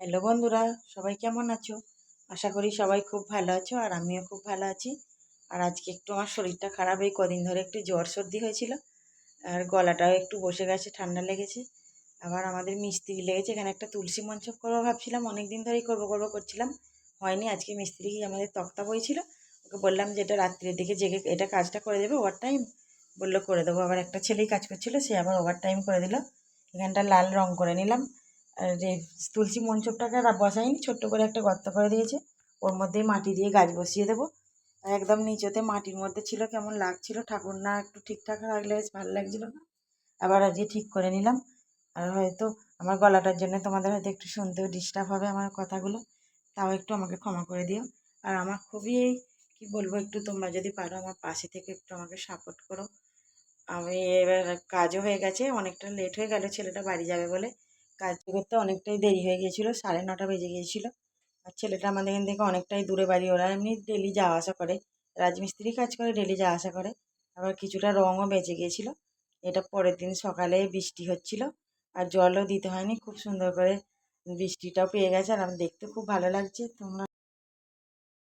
Hello বন্ধুরা, সবাই কেমন আছো? আশা করি সবাই খুব ভালো আছো আর আমিও খুব ভালো আছি। আর আজকে একটু আমার শরীরটা খারাপ, এই কদিন ধরে একটু জ্বর সর্দি হয়েছিল আর গলাটাও একটু বসে গেছে, ঠান্ডা লেগেছে। আবার আমাদের মিস্ত্রি লেগেছে, এখানে একটা তুলসী মঞ্চ করবো ভাবছিলাম, অনেক দিন ধরেই করবো করছিলাম, হয়নি। আজকে মিস্ত্রি আমাদের তক্তা বইছিল, ওকে বললাম যে এটা রাত্রির দিকে জেগে এটা কাজটা করে দেবে, ওভার টাইম বললো করে দেবো। আবার একটা ছেলেই কাজ করছিল, সে আবার ওভার টাইম করে দিল। এখানটা লাল রং করে নিলাম। আর যে তুলসী মঞ্চপটাকে বসাইনি, ছোট্ট করে একটা গর্ত করে দিয়েছে, ওর মধ্যেই মাটি দিয়ে গাছ বসিয়ে দেবো। আর একদম নিচেতে মাটির মধ্যে ছিল, কেমন লাগছিল, ঠাকুর না একটু ঠিকঠাক রাখলে বেশ ভালো লাগছিল না। আবার আজকে ঠিক করে নিলাম। আর হয়তো আমার গলাটার জন্য তোমাদের হয়তো একটু শুনতেও ডিস্টার্ব হবে আমার কথাগুলো, তাও একটু আমাকে ক্ষমা করে দিও। আর আমার খুবই কি বলবো, একটু তোমরা যদি পারো আমার পাশে থেকে একটু আমাকে সাপোর্ট করো। আমি এবার কাজও হয়ে গেছে, অনেকটা লেট হয়ে গেল ছেলেটা বাড়ি যাবে বলে, কাজ করতে অনেকটাই দেরি হয়ে গিয়েছিল, 9:30 বেজে গিয়েছিল। আর ছেলেটা আমাদের এখান থেকে অনেকটাই দূরে বাড়ি, ওরা এমনি ডেলি যাওয়া আসা করে, রাজমিস্ত্রি কাজ করে, ডেলি যাওয়া আসা করে। আবার কিছুটা রঙও বেঁচে গিয়েছিল। এটা পরের দিন সকালে বৃষ্টি হচ্ছিল, আর জলও দিতে হয়নি, খুব সুন্দর করে বৃষ্টিটাও পেয়ে গেছে, আর আমার দেখতে খুব ভালো লাগছে। তোমরা